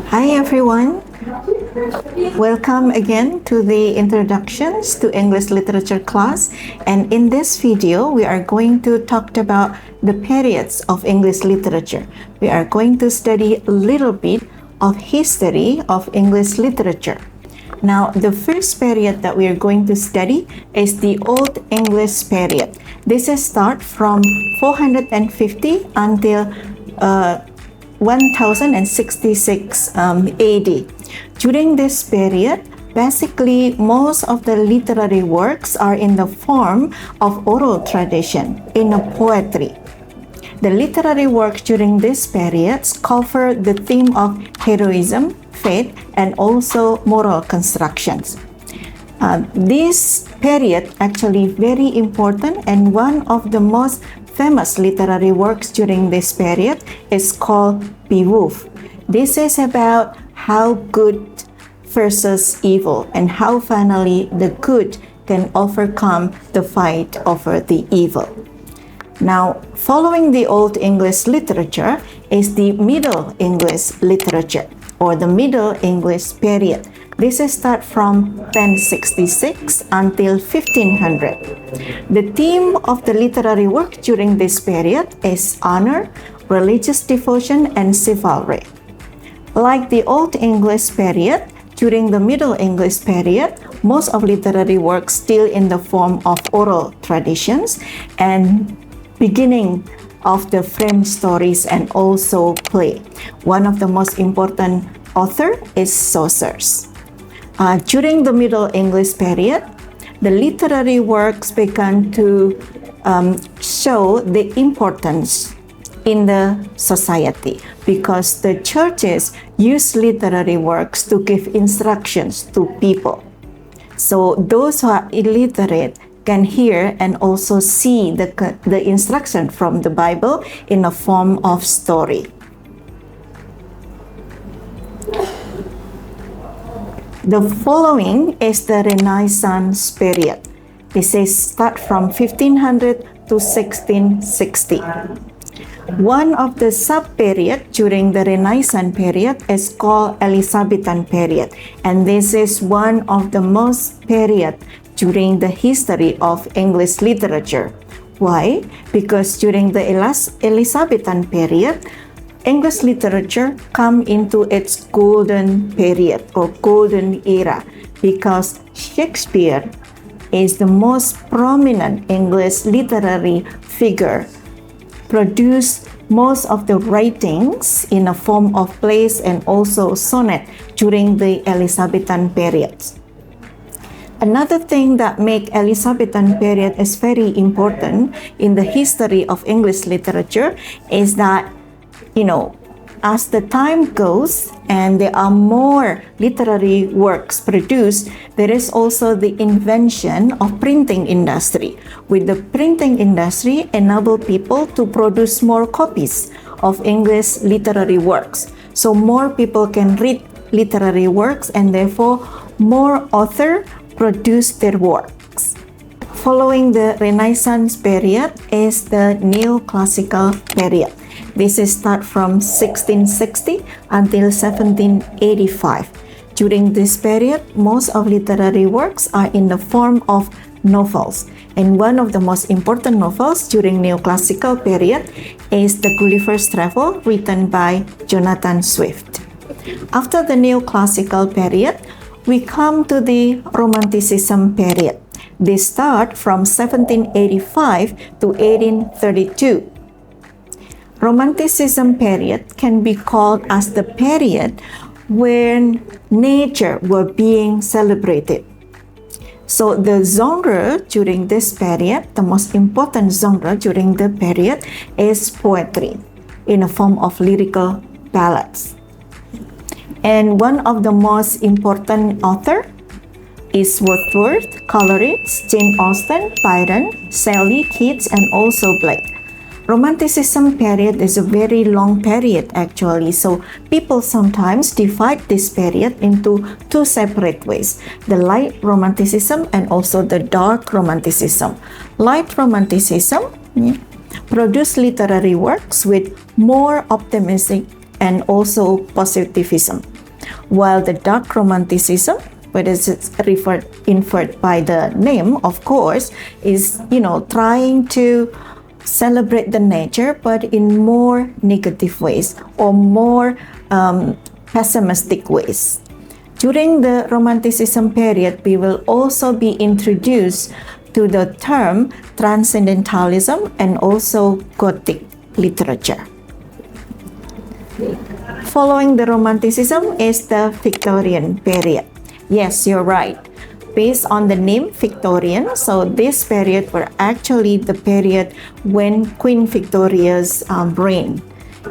Hi everyone, welcome again to the Introductions to English Literature class, and in this video we are going to talk about the periods of English literature. We are going to study a little bit of history of English literature. Now, the first period that we are going to study is the Old English period. This is start from 450 until 1066 AD. During this period, basically most of the literary works are in the form of oral tradition, in a poetry. The literary works during this period cover the theme of heroism, faith, and also moral constructions. This period actually very important, and one of the most famous literary works during this period is called Beowulf. This is about how good versus evil and how finally the good can overcome the fight over the evil. Now, following the Old English literature is the Middle English literature or the Middle English period. This is start from 1066 until 1500. The theme of the literary work during this period is honor, religious devotion, and chivalry. Like the Old English period, during the Middle English period, most of literary works still in the form of oral traditions and beginning of the frame stories and also play. One of the most important author is Chaucer's. During the Middle English period, the literary works began to show the importance in the society because the churches use literary works to give instructions to people. So those who are illiterate can hear and also see the instruction from the Bible in a form of story. The following is the Renaissance period. This is start from 1500 to 1660. One of the sub-period during the Renaissance period is called Elizabethan period, and this is one of the most period during the history of English literature. Why? Because during the Elizabethan period, English literature come into its golden period or golden era because Shakespeare is the most prominent English literary figure, produced most of the writings in a form of plays and also sonnet during the Elizabethan period. Another thing that make Elizabethan period is very important in the history of English literature is that, as the time goes and there are more literary works produced, there is also the invention of printing industry. With the printing industry, enable people to produce more copies of English literary works. So more people can read literary works and therefore more authors produce their works. Following the Renaissance period is the Neoclassical period. This is start from 1660 until 1785. During this period, most of literary works are in the form of novels. And one of the most important novels during Neoclassical period is The Gulliver's Travel, written by Jonathan Swift. After the Neoclassical period, we come to the Romanticism period. This start from 1785 to 1832. Romanticism period can be called as the period when nature were being celebrated. So the genre during this period, the most important genre during the period is poetry in a form of lyrical ballads. And one of the most important author is Wordsworth, Coleridge, Jane Austen, Byron, Shelley, Keats, and also Blake. Romanticism period is a very long period actually, so people sometimes divide this period into two separate ways, the light romanticism and also the dark romanticism. Light romanticism produced literary works with more optimistic and also positivism. while the dark romanticism, whether it's inferred by the name, of course, is, trying to celebrate the nature, but in more negative ways or more pessimistic ways. During the Romanticism period, we will also be introduced to the term transcendentalism and also Gothic literature. Following the Romanticism is the Victorian period. Yes, you're right. Based on the name Victorian, so this period were actually the period when Queen Victoria's reign.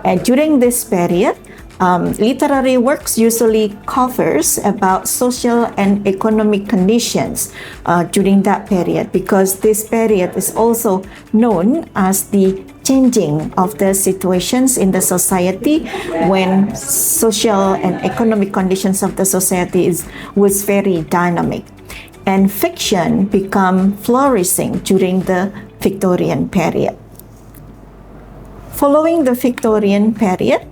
And during this period, literary works usually covers about social and economic conditions during that period, because this period is also known as the changing of the situations in the society, when social and economic conditions of the society was very dynamic. And fiction become flourishing during the Victorian period. Following the Victorian period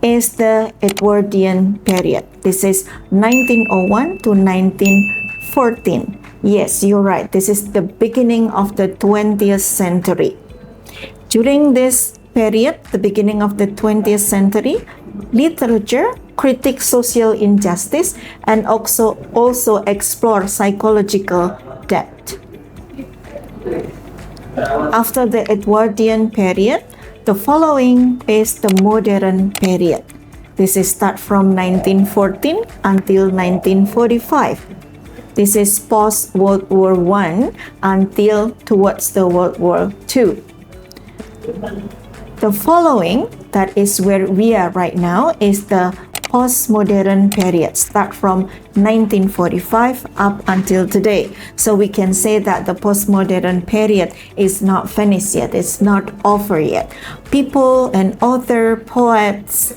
is the Edwardian period. This is 1901 to 1914. Yes, you're right. This is the beginning of the 20th century. During this period, the beginning of the 20th century, literature critiques social injustice and also explore psychological depth. After the Edwardian period, the following is the modern period. This is start from 1914 until 1945. This is post-World War I until towards the World War II. The following, that is where we are right now, is the postmodern period, start from 1945 up until today. So we can say that the postmodern period is not finished yet, it's not over yet. People and other poets,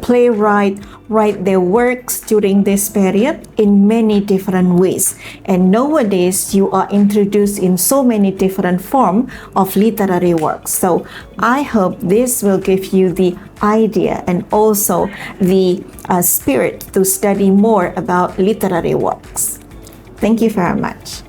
playwrights write their works during this period in many different ways. And nowadays you are introduced in so many different forms of literary works. So I hope this will give you the idea and also the spirit to study more about literary works. Thank you very much.